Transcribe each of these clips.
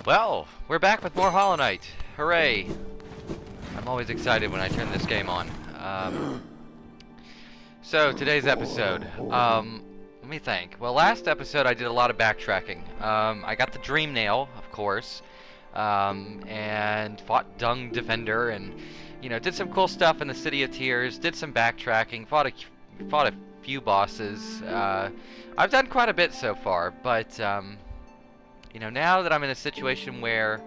Well, we're back with more Hollow Knight. Hooray! I'm always excited when I turn this game on. So, today's episode. Let me think. Well, last episode I did a lot of backtracking. I got the Dream Nail, of course, and fought Dung Defender, and, you know, did some cool stuff in the City of Tears, did some backtracking, fought a few bosses. I've done quite a bit so far, but, you know, now that I'm in a situation where,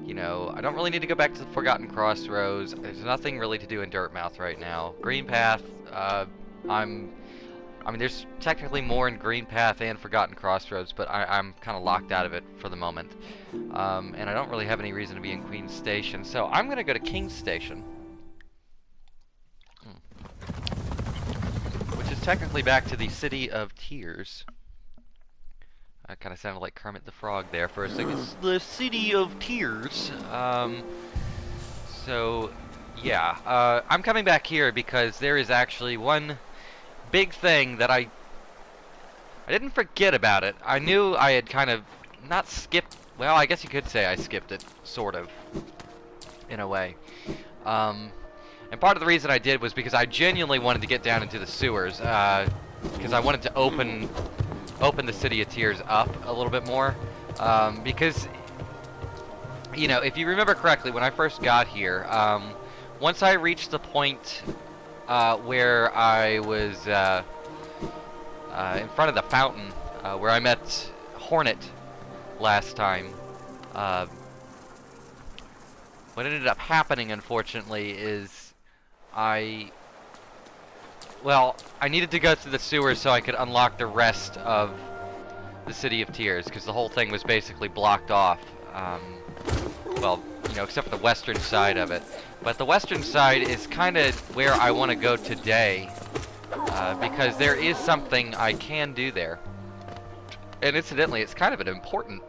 you know, I don't really need to go back to the Forgotten Crossroads. There's nothing really to do in Dirtmouth right now. Green Path, I mean, there's technically more in Green Path and Forgotten Crossroads, but I'm kind of locked out of it for the moment. And I don't really have any reason to be in Queen's Station, so I'm going to go to King's Station. Which is technically back to the City of Tears. I kind of sounded like Kermit the Frog there for a second. It's the City of Tears. So, yeah. I'm coming back here because there is actually one big thing that I didn't forget about it. I knew I had kind of not skipped. Well, I guess you could say I skipped it, sort of, in a way. And part of the reason I did was because I genuinely wanted to get down into the sewers, because I wanted to open the City of Tears up a little bit more, because, you know, if you remember correctly, when I first got here, once I reached the point where I was in front of the fountain, where I met Hornet last time, what ended up happening, unfortunately, is I needed to go through the sewers so I could unlock the rest of the City of Tears, because the whole thing was basically blocked off. Well, you know, except for the western side of it. But the western side is kind of where I want to go today, because there is something I can do there. And incidentally, it's kind of an important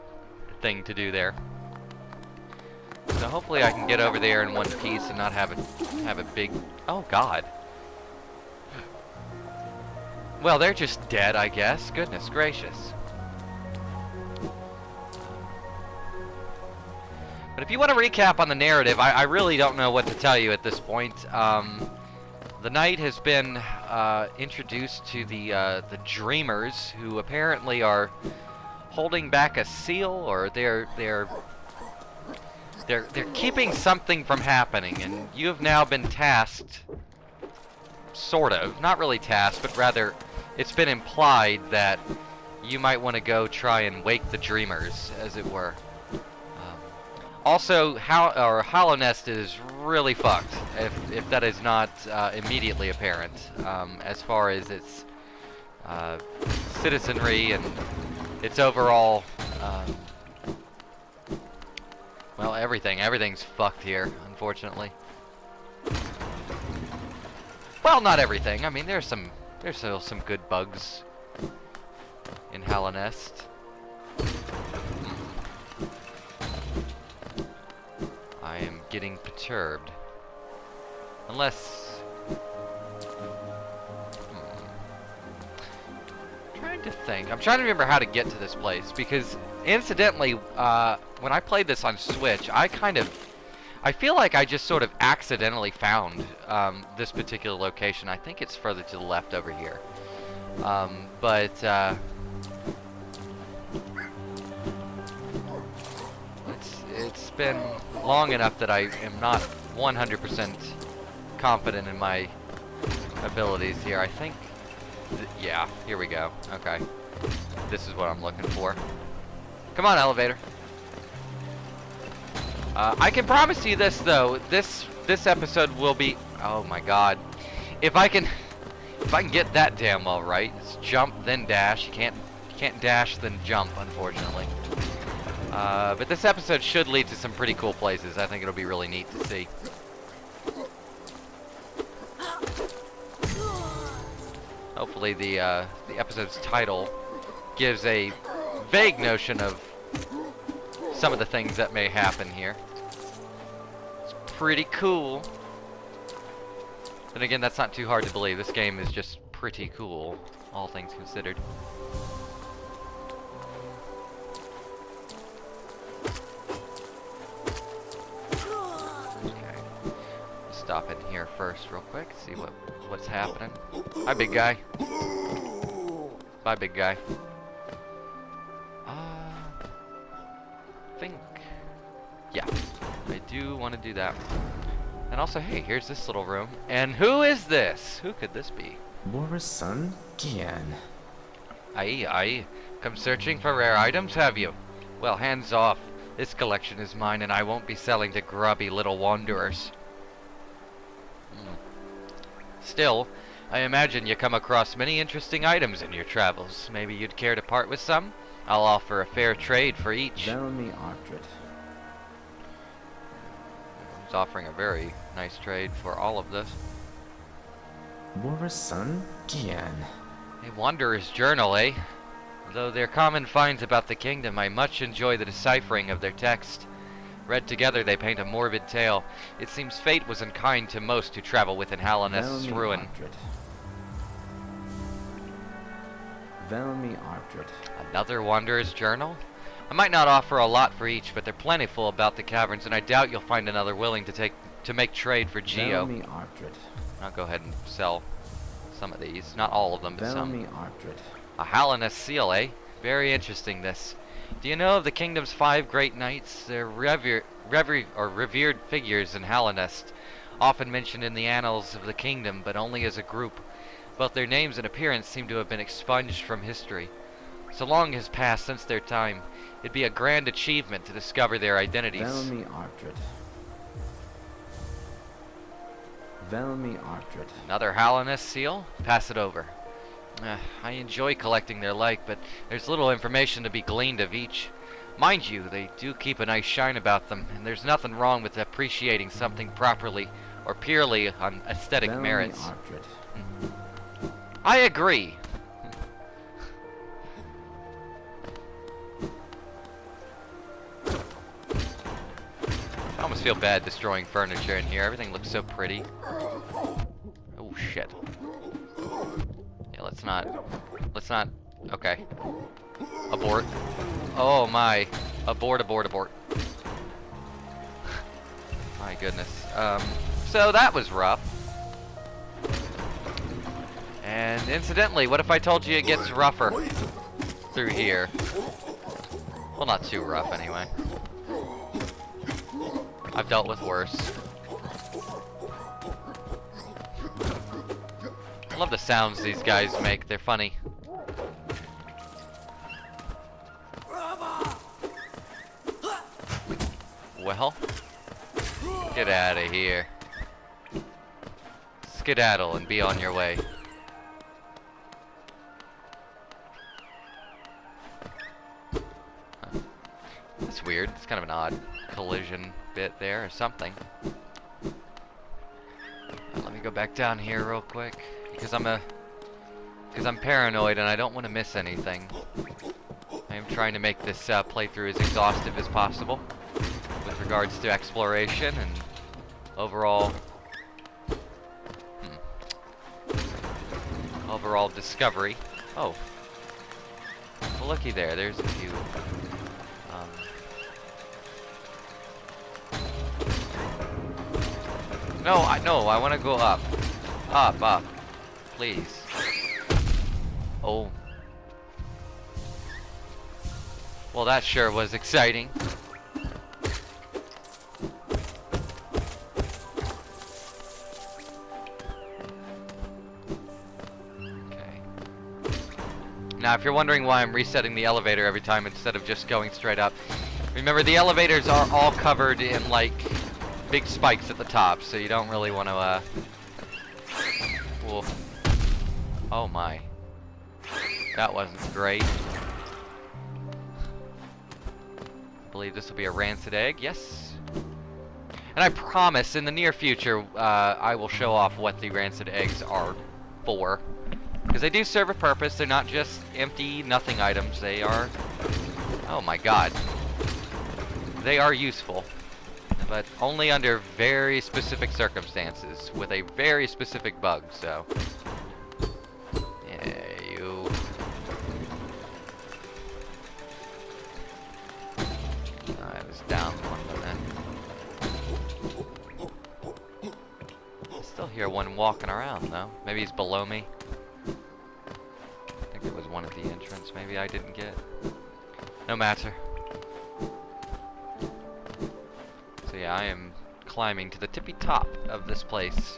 thing to do there. So hopefully I can get over there in one piece and not have a big... Oh, God. Well, they're just dead, I guess. Goodness gracious. But if you want to recap on the narrative, I really don't know what to tell you at this point. The knight has been introduced to the Dreamers, who apparently are holding back a seal, or they're keeping something from happening, and you have now been tasked, sort of, not really tasked, but rather it's been implied that you might want to go try and wake the Dreamers, as it were. Also, Hollow Nest is really fucked, if that is not immediately apparent, as far as its citizenry and its overall, well, everything's fucked here, unfortunately. Well, not everything. I mean, there's still some good bugs in Hollow Nest. I am getting perturbed. Unless... Trying to think. I'm trying to remember how to get to this place, because, incidentally, when I played this on Switch, I feel like I just sort of accidentally found this particular location. I think it's further to the left over here. It's been long enough that I am not 100% confident in my abilities here. I think, yeah, here we go. Okay, this is what I'm looking for. Come on, elevator. I can promise you this, though. This episode will be... Oh my God! If I can get that damn well right, it's jump then dash. You can't dash then jump, unfortunately. But this episode should lead to some pretty cool places. I think it'll be really neat to see. Hopefully the episode's title gives a vague notion of some of the things that may happen here. It's pretty cool. Then again, that's not too hard to believe. This game is just pretty cool, all things considered. first real quick, see what's happening. Hi, big guy. Bye, big guy. Think. Yeah, I do want to do that. And also, hey, here's this little room. And who is this? Who could this be? Boris' son? Gian. Aye, aye. Come searching for rare items, have you? Well, hands off. This collection is mine, and I won't be selling to grubby little wanderers. Still, I imagine you come across many interesting items in your travels. Maybe you'd care to part with some? I'll offer a fair trade for each. Velmi Artred. He's offering a very nice trade for all of this. Boris' son? Gian. A wanderer's journal, eh? Though they're common finds about the kingdom, I much enjoy the deciphering of their text. Read together, they paint a morbid tale. It seems fate was unkind to most who travel within Hallinest's ruin. Velmi Artred. Another wanderer's journal? I might not offer a lot for each, but they're plentiful about the caverns, and I doubt you'll find another willing to make trade for Geo. Velmi Artred. I'll go ahead and sell some of these. Not all of them, but some. Velmi Artred. A Hallinest seal, eh? Very interesting, this. Do you know of the kingdom's 5 great knights? They're revered figures in Hallinest, often mentioned in the annals of the kingdom, but only as a group. Both their names and appearance seem to have been expunged from history. So long has passed since their time, it'd be a grand achievement to discover their identities. Velmi Artred. Velmi Artred. Another Hallinest seal? Pass it over. I enjoy collecting their like, but there's little information to be gleaned of each. Mind you, they do keep a nice shine about them, and there's nothing wrong with appreciating something properly or purely on aesthetic Velmi merits. Artred. I agree. I almost feel bad destroying furniture in here. Everything looks so pretty. Oh shit. Yeah, let's not. Okay. Abort. Oh my. Abort. My goodness. So that was rough. And incidentally, what if I told you it gets rougher through here? Well, not too rough anyway. I've dealt with worse. I love the sounds these guys make. They're funny. Well, get out of here. Skedaddle and be on your way. That's weird. It's kind of an odd collision bit there or something. Let me go back down here real quick because I'm paranoid and I don't want to miss anything. I am trying to make this playthrough as exhaustive as possible with regards to exploration and overall overall discovery. Oh, well, looky there. There's a few. No, I want to go up. Up. Please. Oh. Well, that sure was exciting. Okay. Now, if you're wondering why I'm resetting the elevator every time instead of just going straight up, remember the elevators are all covered in, like, big spikes at the top, so you don't really want to, Wolf. Oh my. That wasn't great. I believe this will be a rancid egg, yes. And I promise, in the near future, I will show off what the rancid eggs are for. Because they do serve a purpose, they're not just empty, nothing items, they are... Oh my god. They are useful. But only under very specific circumstances, with a very specific bug, so... Yeah, you... I was down one minute. I still hear hear one walking around, though. Maybe he's below me. I think there was one at the entrance. Maybe I didn't get. No matter. So yeah, I am climbing to the tippy top of this place.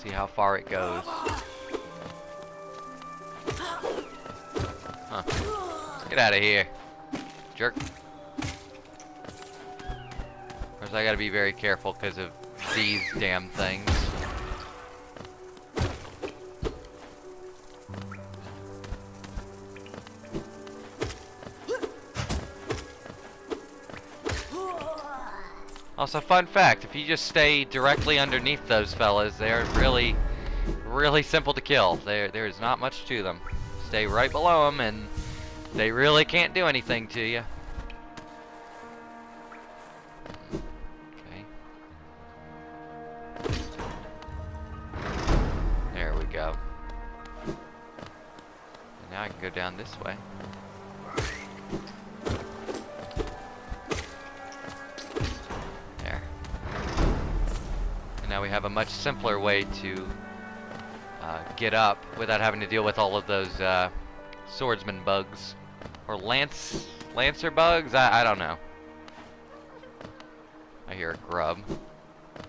See how far it goes. Huh. Get out of here, jerk. Of course, I gotta be very careful because of these damn things. Also, fun fact, if you just stay directly underneath those fellas, they're really, really simple to kill. There's not much to them. Stay right below them and they really can't do anything to you. Okay. There we go. And now I can go down this way. There. And now we have a much simpler way to get up without having to deal with all of those swordsman bugs. Or lancer bugs? I don't know. I hear a grub.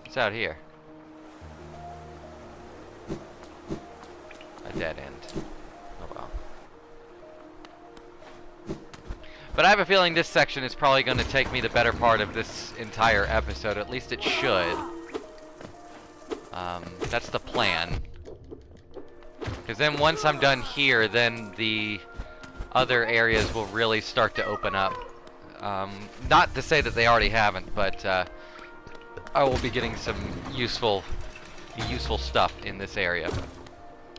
What's out here? A dead end. Oh well. But I have a feeling this section is probably going to take me the better part of this entire episode. At least it should. That's the plan. Because then once I'm done here, then the other areas will really start to open up. Not to say that they already haven't, but I will be getting some useful stuff in this area.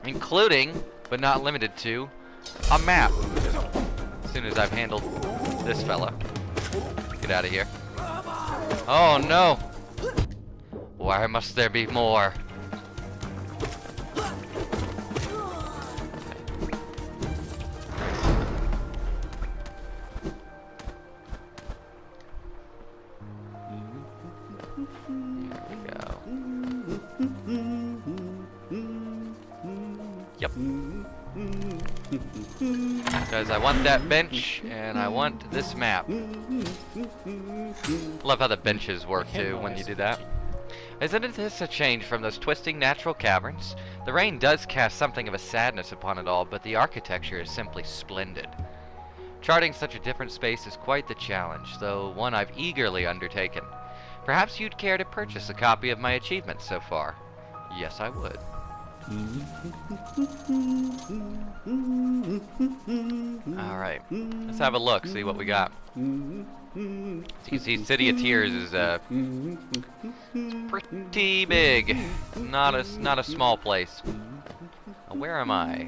Including, but not limited to, a map. As soon as I've handled this fella. Get out of here. Oh no! Why must there be more? Yep. Because I want that bench, and I want this map. Love how the benches work, too, when you do that. Isn't this a change from those twisting natural caverns? The rain does cast something of a sadness upon it all, but the architecture is simply splendid. Charting such a different space is quite the challenge, though one I've eagerly undertaken. Perhaps you'd care to purchase a copy of my achievements so far. Yes, I would. Alright, let's have a look, see what we got. So you see, City of Tears is pretty big. Not a small place. Where am I?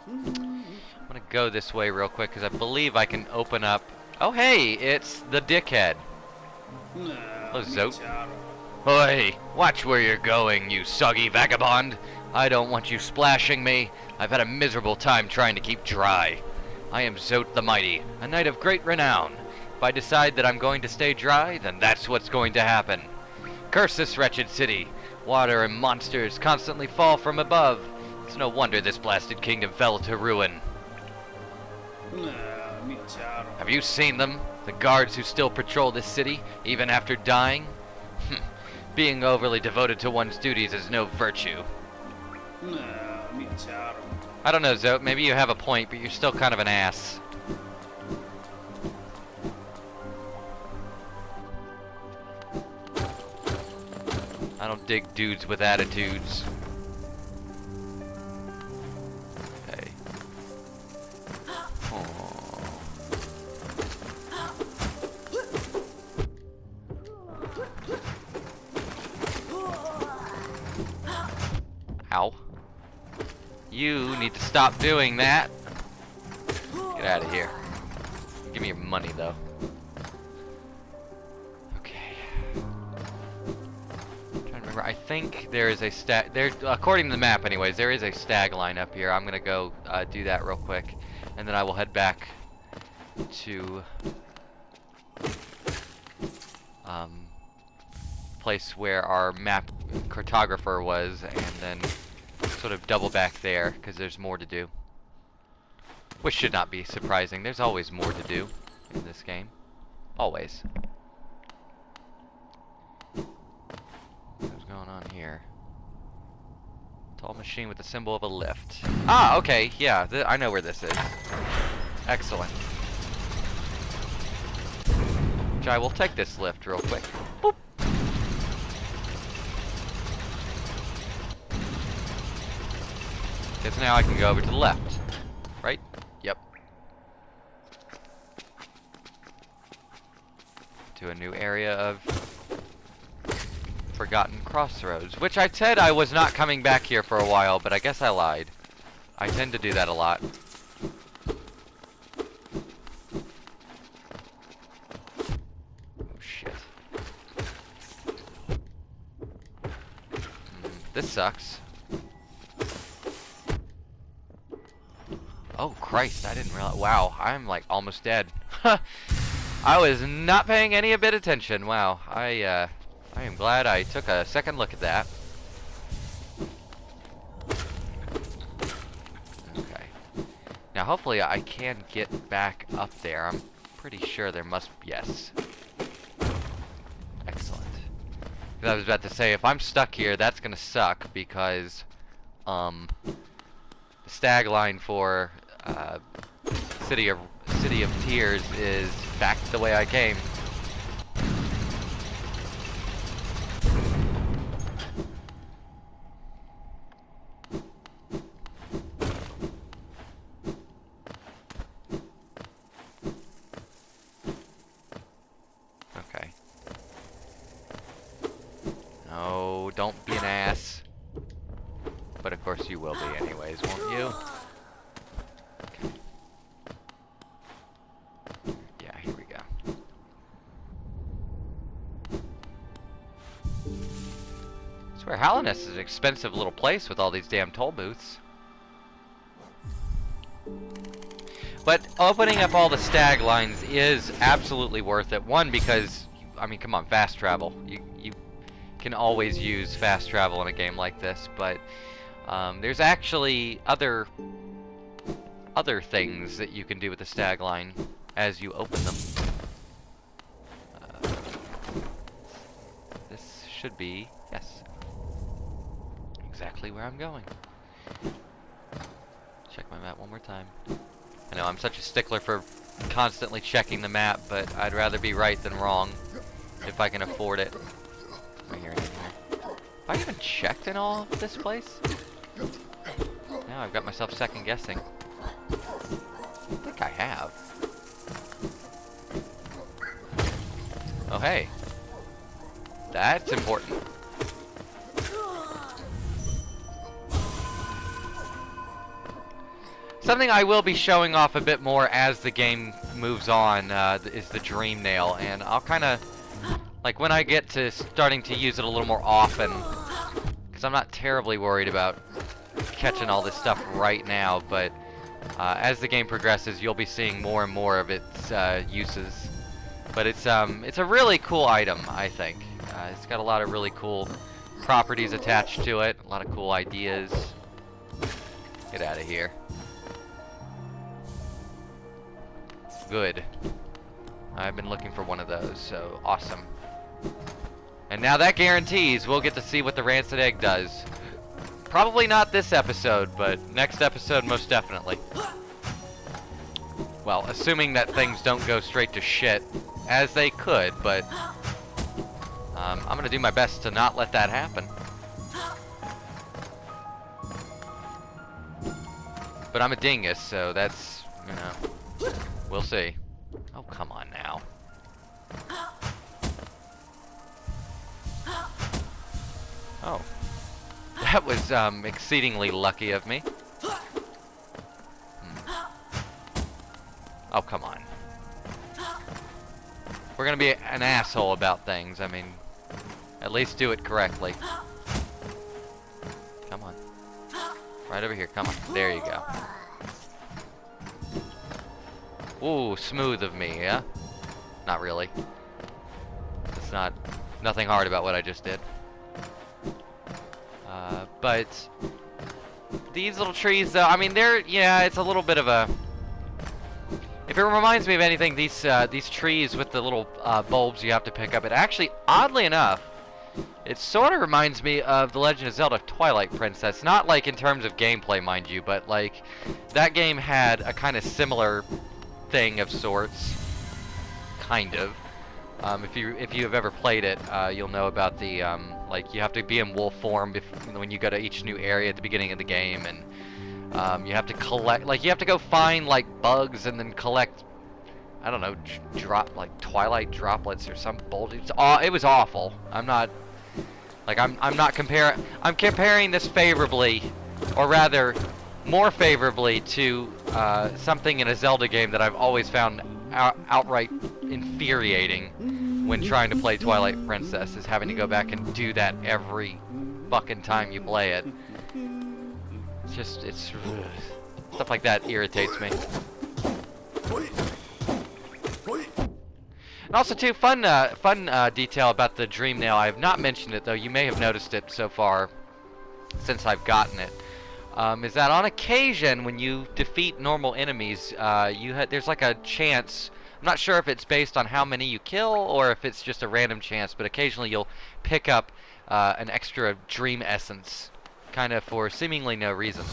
I'm gonna go this way real quick because I believe I can open up. Oh hey, it's the dickhead. Hello, Zote. Oi, watch where you're going, you soggy vagabond. I don't want you splashing me. I've had a miserable time trying to keep dry. I am Zote the Mighty, a knight of great renown. If I decide that I'm going to stay dry, then that's what's going to happen. Curse this wretched city. Water and monsters constantly fall from above. It's no wonder this blasted kingdom fell to ruin. Have you seen them? The guards who still patrol this city, even after dying? Being overly devoted to one's duties is no virtue. I don't know, Zote. Maybe you have a point, but you're still kind of an ass. I don't dig dudes with attitudes. Okay. Ow. You need to stop doing that. Get out of here. Give me your money, though. Okay. I'm trying to remember. I think there is a stag. There, according to the map, anyways, there is a stag line up here. I'm gonna go do that real quick, and then I will head back to place where our map cartographer was, and then sort of double back there, because there's more to do. Which should not be surprising. There's always more to do in this game. Always. What's going on here? Tall machine with the symbol of a lift. Ah, okay, yeah, I know where this is. Excellent. Which I will take this lift real quick. Boop. Because now I can go over to the left. Right? Yep. To a new area of Forgotten Crossroads. Which I said I was not coming back here for a while, but I guess I lied. I tend to do that a lot. This sucks. Oh Christ, I didn't realize. Wow, I'm like almost dead. I was not paying any bit of attention. Wow, I am glad I took a second look at that. Okay. Now hopefully I can get back up there. I'm pretty sure there must. Yes. Excellent. I was about to say, if I'm stuck here, that's gonna suck, because the stag line for City of Tears is back the way I came. Okay. No, don't be an ass. But of course you will be anyways, won't you? Okay. Yeah, here we go. I swear, Hallownest is an expensive little place with all these damn toll booths. But opening up all the stag lines is absolutely worth it. One, because, I mean, come on, fast travel. You can always use fast travel in a game like this, but there's actually other things that you can do with the stag line as you open them. This should be, yes, exactly where I'm going. Check my map one more time. I know I'm such a stickler for constantly checking the map, but I'd rather be right than wrong if I can afford it. Right here, have I even checked in all of this place? Now I've got myself second guessing. I think I have. Oh hey. That's important. Something I will be showing off a bit more as the game moves on is the dream nail, and I'll kind of, like, when I get to starting to use it a little more often, because I'm not terribly worried about catching all this stuff right now, but as the game progresses, you'll be seeing more and more of its uses. But it's a really cool item, I think. It's got a lot of really cool properties attached to it, a lot of cool ideas. Get out of here. Good. I've been looking for one of those, so awesome. And now that guarantees we'll get to see what the rancid egg does. Probably not this episode, but next episode most definitely. Well, assuming that things don't go straight to shit, as they could, but I'm gonna do my best to not let that happen. But I'm a dingus, so that's, you know, we'll see. Oh, come on now. Oh. That was, exceedingly lucky of me. Oh, come on. We're gonna be an asshole about things. I mean, at least do it correctly. Come on. Right over here, come on. There you go. Ooh, smooth of me, yeah? Not really. Let's not Nothing hard about what I just did. But these little trees, though, I mean, yeah, it's a little bit of a... If it reminds me of anything, these trees with the little bulbs you have to pick up, it actually, oddly enough, it sort of reminds me of The Legend of Zelda Twilight Princess. Not like in terms of gameplay, mind you, but like that game had a kind of similar thing of sorts. Kind of. If you have ever played it, you'll know about the like you have to be in wolf form when you go to each new area at the beginning of the game, and you have to collect, like you have to go find like bugs and then collect, I don't know, like twilight droplets or some bullshit. It was awful. I'm not comparing. I'm comparing this favorably, or rather, more favorably to something in a Zelda game that I've always found outright infuriating when trying to play Twilight Princess, is having to go back and do that every fucking time you play it. It's stuff like that irritates me. And also, too, fun detail about the Dream Nail. I have not mentioned it, though. You may have noticed it so far since I've gotten it. Is that on occasion, when you defeat normal enemies, there's like a chance. I'm not sure if it's based on how many you kill or if it's just a random chance, but occasionally you'll pick up an extra dream essence, kind of for seemingly no reason.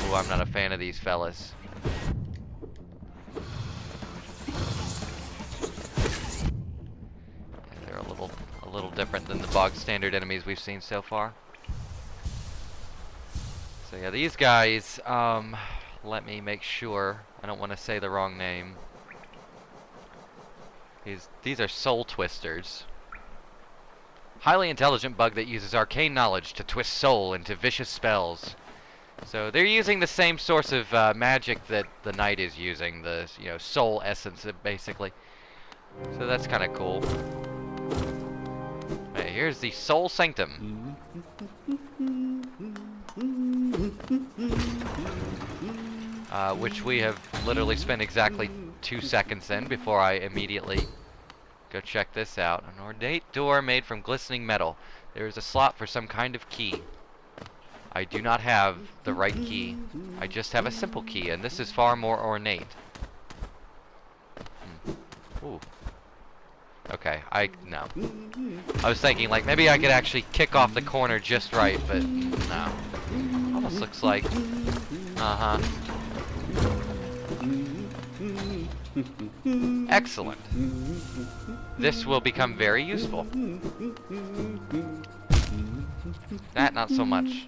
Ooh, I'm not a fan of these fellas. Yeah, they're a little different than the bog standard enemies we've seen so far. So yeah, these guys, let me make sure. I don't want to say the wrong name. These are soul twisters. Highly intelligent bug that uses arcane knowledge to twist soul into vicious spells. So they're using the same source of magic that the knight is using, the soul essence, basically. So that's kind of cool. Okay, here's the Soul Sanctum. Which we have literally spent exactly 2 seconds in before I immediately go check this out. An ornate door made from glistening metal. There is a slot for some kind of key. I do not have the right key. I just have a simple key, and this is far more ornate. Ooh. Okay, no. I was thinking, like, maybe I could actually kick off the corner just right, but no. Almost looks like... Uh-huh. Excellent. This will become very useful. That, not so much.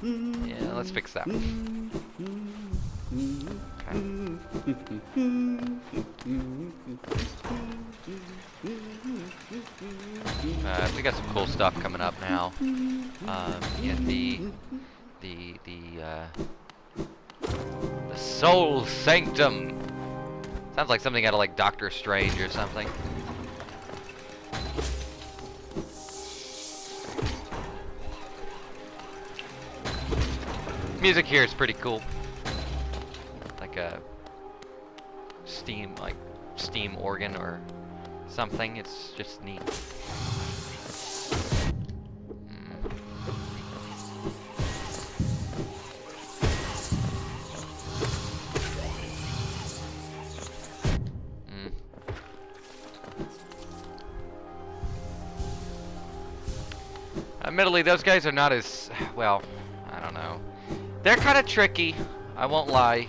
Yeah, let's fix that. Okay. We got some cool stuff coming up now. In the Soul Sanctum. Sounds like something out of like Doctor Strange or something. Music here is pretty cool. Like a steam organ or something. It's just neat. Admittedly, those guys are not as, well, I don't know. They're kind of tricky, I won't lie,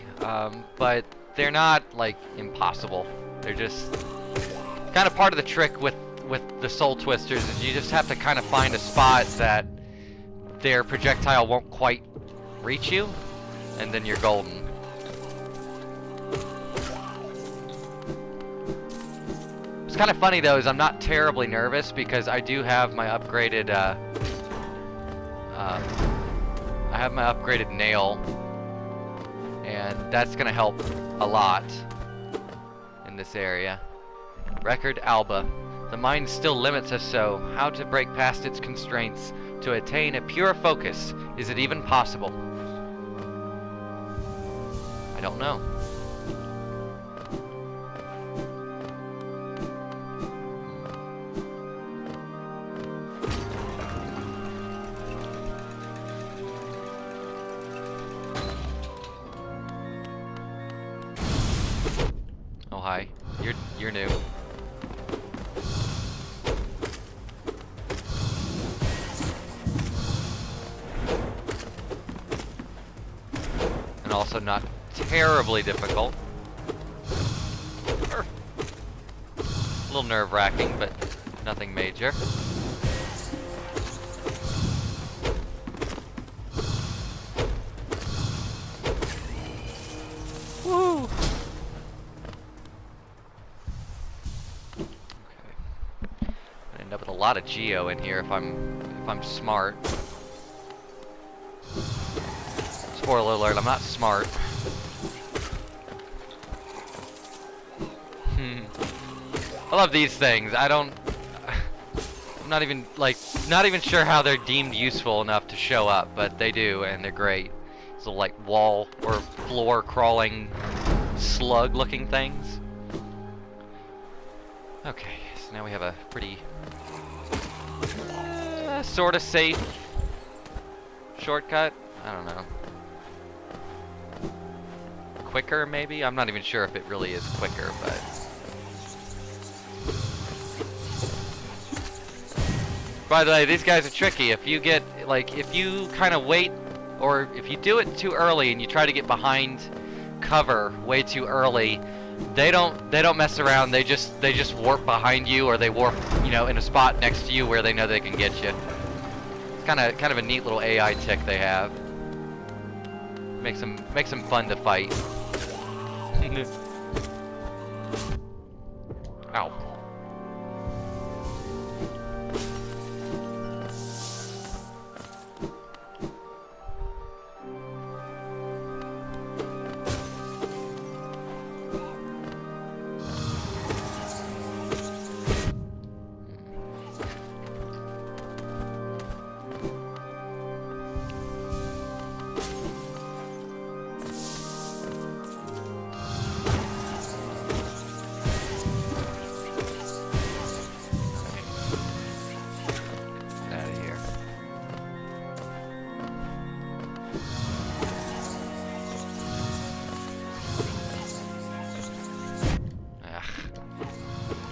but they're not, like, impossible. They're just kind of part of the trick with the Soul Twisters is you just have to kind of find a spot that their projectile won't quite reach you, and then you're golden. What's kind of funny, though, is I'm not terribly nervous because I do have my upgraded, I have my upgraded nail, and that's gonna help a lot in this area. Record Alba. The mind still limits us so. How to break past its constraints to attain a pure focus? Is it even possible? I don't know. Oh, hi. You're new. And also not terribly difficult. A little nerve-wracking, but nothing major. Woo! Okay. I end up with a lot of geo in here if I'm smart. Spoiler alert, I'm not smart. I love these things. I'm not even sure how they're deemed useful enough to show up, but they do, and they're great. These little like wall or floor crawling slug looking things. Okay, so now we have a pretty sort of safe shortcut. I don't know. Quicker, maybe? I'm not even sure if it really is quicker, but... By the way, these guys are tricky. If you get, like, if you kind of wait, or if you do it too early and you try to get behind cover way too early, they don't mess around. They just warp behind you, or they warp, you know, in a spot next to you where they know they can get you. It's kind of a neat little AI tick they have. Makes them fun to fight. Ow.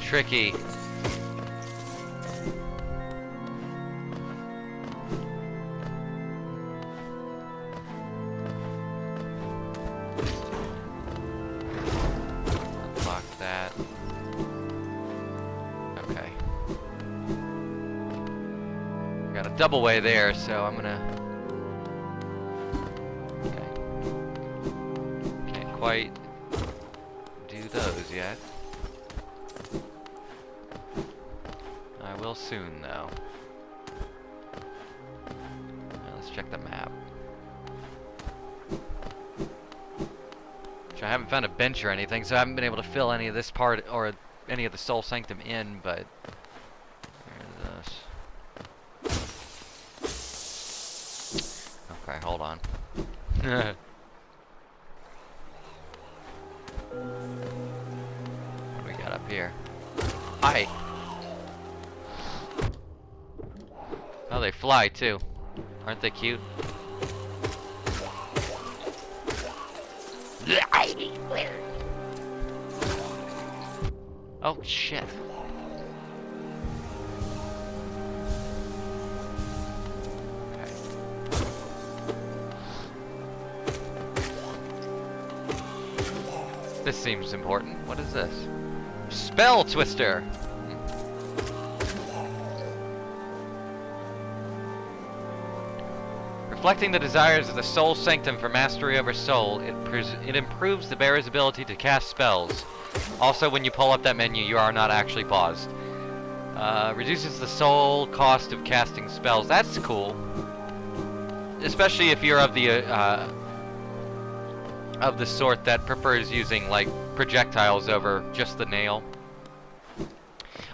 Tricky. Unlock that. Okay. Got a double way there, so I'm gonna... Okay. Can't quite do those yet. I will soon, though. Now, let's check the map. Which I haven't found a bench or anything, so I haven't been able to fill any of this part or any of the Soul Sanctum in, but... There's this. Okay, hold on. What do we got up here? Hi! Oh, they fly too. Aren't they cute? Oh, shit. Okay. This seems important. What is this? Spell Twister! Reflecting the desires of the Soul Sanctum for mastery over soul, it improves the bearer's ability to cast spells. Also, when you pull up that menu, you are not actually paused. Reduces the soul cost of casting spells. That's cool. Especially if you're of the sort that prefers using, like, projectiles over just the nail.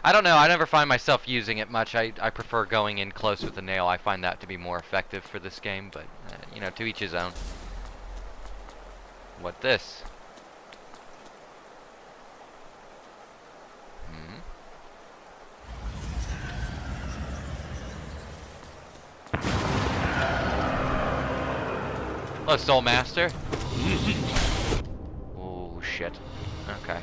I don't know, I never find myself using it much. I prefer going in close with the nail. I find that to be more effective for this game, but, you know, to each his own. What this? Hello, Soul Master. Oh, shit. Okay.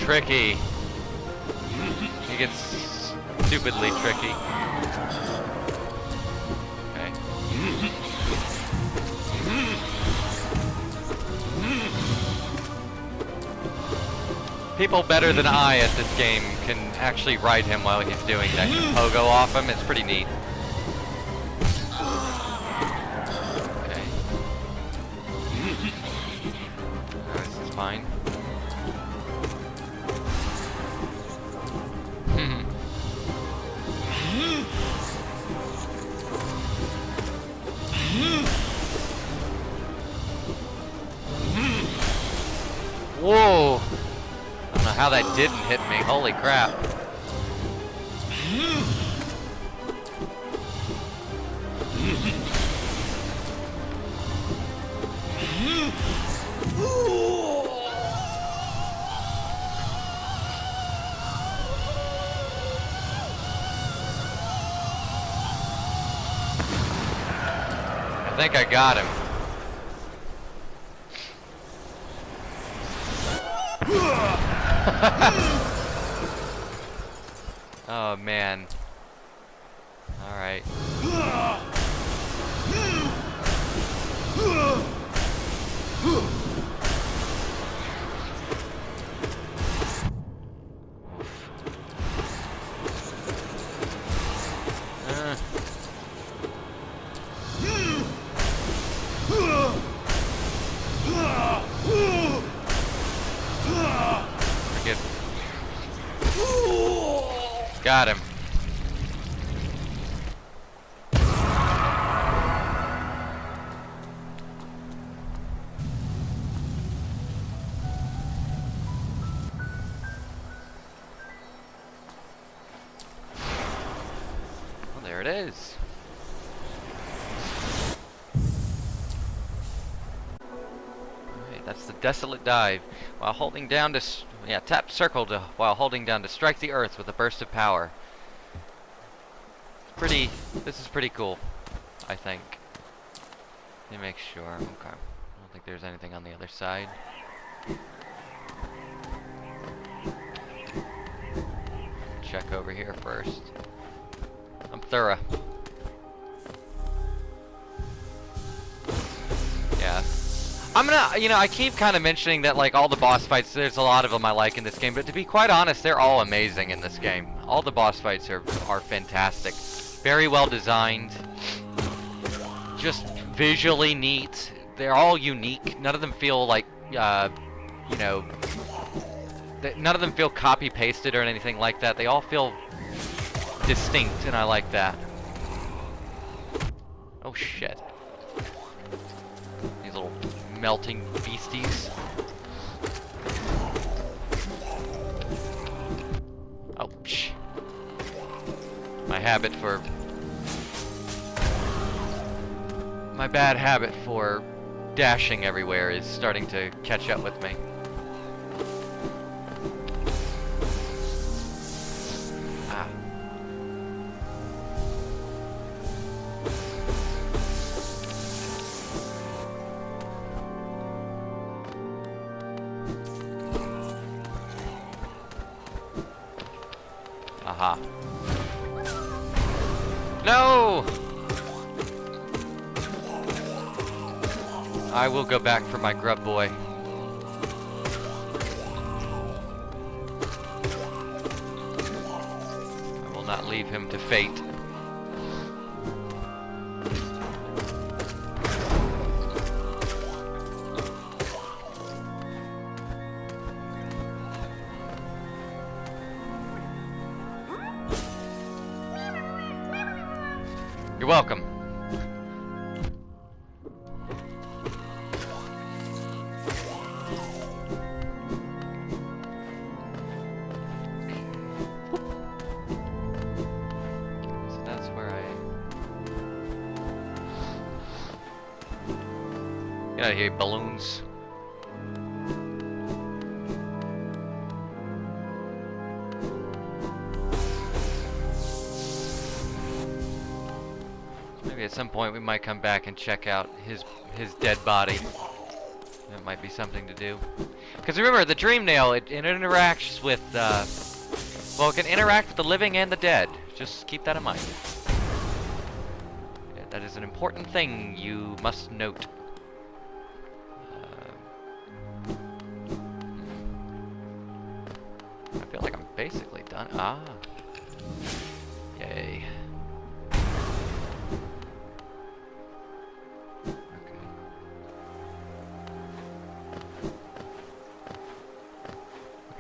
Tricky. He gets stupidly tricky. Okay. People better than I at this game can actually ride him while he's doing that. Pogo off him, it's pretty neat. Okay. This is fine. Whoa! I don't know how that didn't hit me. Holy crap. I think I got him. Oh man. All right. Forget. Got him. Well, there it is. Alright, that's the Desolate Dive. While holding down to... tap circle while holding down to strike the earth with a burst of power. This is pretty cool, I think. Let me make sure. Okay. I don't think there's anything on the other side. Check over here first. I'm thorough. Yeah. I'm gonna, I keep kind of mentioning that, like, all the boss fights, there's a lot of them I like in this game, but to be quite honest, they're all amazing in this game. All the boss fights are fantastic. Very well designed. Just visually neat. They're all unique. None of them feel like, none of them feel copy-pasted or anything like that. They all feel distinct, and I like that. Oh, shit. These little melting beasties. Oh, psh. My bad habit for dashing everywhere is starting to catch up with me. Ah. Aha. No! I will go back for my grub boy. I will not leave him to fate. You're welcome. So that's where Get out of here, balloons. Maybe at some point we might come back and check out his dead body. That might be something to do. Because remember, the dream nail, it interacts with, well, it can interact with the living and the dead. Just keep that in mind. Yeah, that is an important thing you must note. I feel like I'm basically done. Ah. Yay.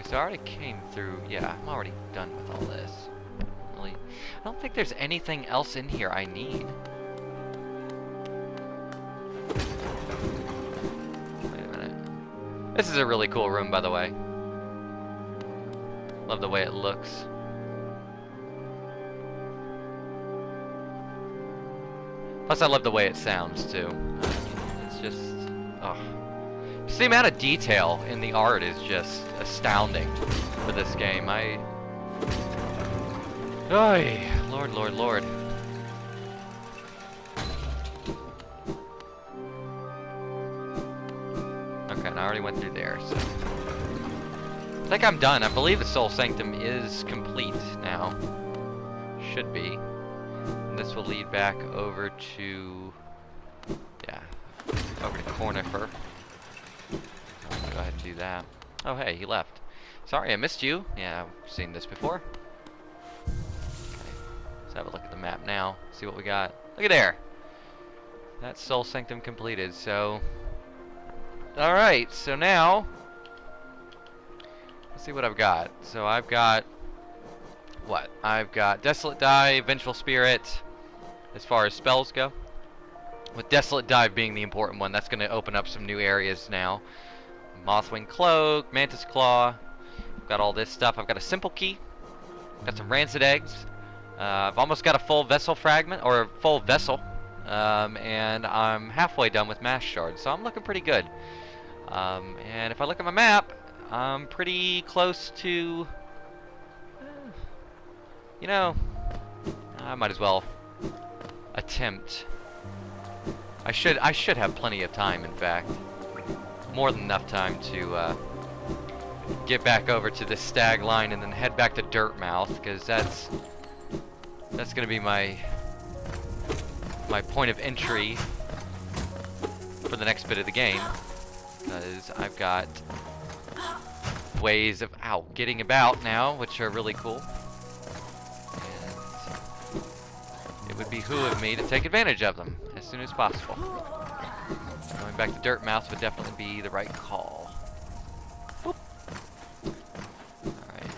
So I already came through. Yeah, I'm already done with all this. Really, I don't think there's anything else in here I need. Wait a minute. This is a really cool room, by the way. Love the way it looks. Plus, I love the way it sounds too. It's just, oh. The amount of detail in the art is just astounding for this game. Oy, Lord, Lord, Lord. Okay, and I already went through there, so I think I'm done. I believe the Soul Sanctum is complete now. Should be. And this will lead back over to, yeah, over to Cornifer. Go ahead and do that. Oh, hey, he left. Sorry, I missed you. Yeah, I've seen this before. Okay, let's have a look at the map now. See what we got. Look at there. That's Soul Sanctum completed, so... Alright, so now... Let's see what I've got. So I've got... What? I've got Desolate Dive, Vengeful Spirit, as far as spells go. With Desolate Dive being the important one, that's going to open up some new areas now. Mothwing Cloak, Mantis Claw. I've got all this stuff. I've got a Simple Key. Got some Rancid Eggs. I've almost got a full Vessel Fragment, or a full Vessel. And I'm halfway done with Mass Shards, so I'm looking pretty good. And if I look at my map, I'm pretty close to... you know, I might as well attempt. I should have plenty of time, in fact. More than enough time to get back over to the stag line and then head back to Dirtmouth, because that's going to be my point of entry for the next bit of the game, because I've got ways of getting about now, which are really cool. And it would behoove me to take advantage of them as soon as possible. Going back to Dirtmouth would definitely be the right call. Boop. Alright.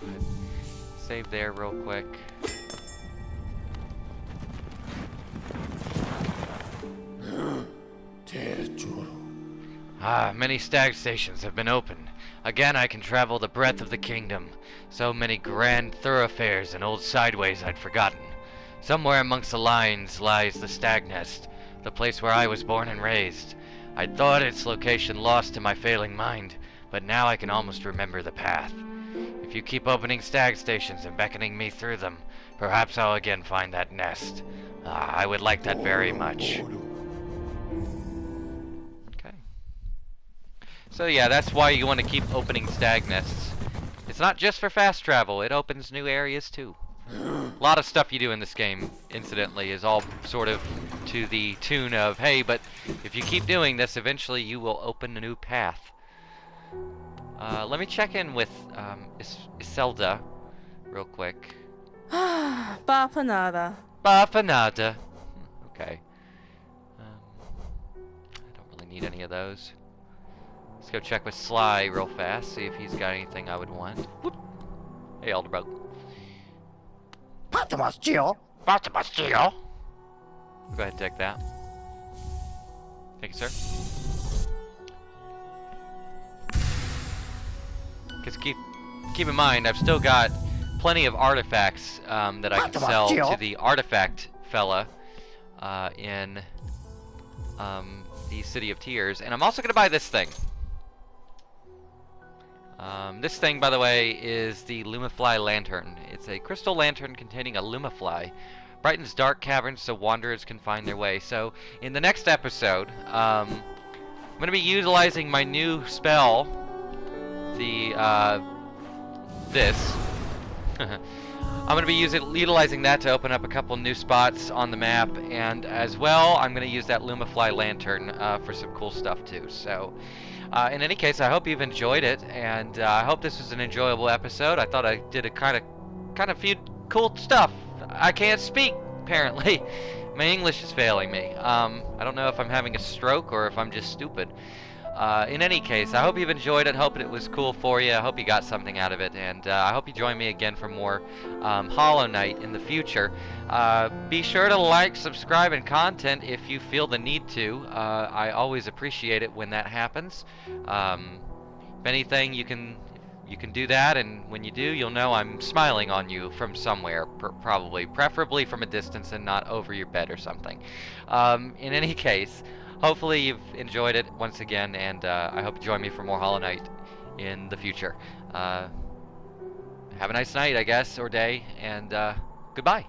Okay. Save there real quick. Many stag stations have been opened. Again, I can travel the breadth of the kingdom. So many grand thoroughfares and old sideways I'd forgotten. Somewhere amongst the lines lies the stag nest, the place where I was born and raised. I'd thought its location lost to my failing mind, but now I can almost remember the path. If you keep opening stag stations and beckoning me through them, perhaps I'll again find that nest. I would like that very much. So yeah, that's why you want to keep opening stag nests. It's not just for fast travel, it opens new areas too. A lot of stuff you do in this game, incidentally, is all sort of to the tune of, hey, but if you keep doing this, eventually you will open a new path. Let me check in with Iselda real quick. Papanada. Bye for nada. Okay. I don't really need any of those. Let's go check with Sly real fast, see if he's got anything I would want. Whoop. Hey, Elderbrook. Patamastio. Go ahead and take that. Thank you, sir. Because keep in mind, I've still got plenty of artifacts that I can sell to the artifact fella in the City of Tears. And I'm also going to buy this thing. This thing, by the way, is the Lumafly Lantern. It's a crystal lantern containing a Lumafly. Brightens dark caverns so wanderers can find their way. So, in the next episode, I'm going to be utilizing my new spell, this. I'm going to be utilizing that to open up a couple new spots on the map, and as well, I'm going to use that Lumafly Lantern for some cool stuff too. So, in any case, I hope you've enjoyed it, and I hope this was an enjoyable episode. I thought I did a kind of few cool stuff. I can't speak, apparently. My English is failing me. I don't know if I'm having a stroke or if I'm just stupid. In any case, I hope you've enjoyed it. Hope it was cool for you. I hope you got something out of it. And I hope you join me again for more Hollow Knight in the future. Be sure to like, subscribe, and content if you feel the need to. I always appreciate it when that happens. If anything, you can do that, and when you do, you'll know I'm smiling on you from somewhere, preferably from a distance and not over your bed or something. In any case, hopefully you've enjoyed it once again, and I hope you join me for more Hollow Knight in the future. Have a nice night, I guess, or day, and goodbye.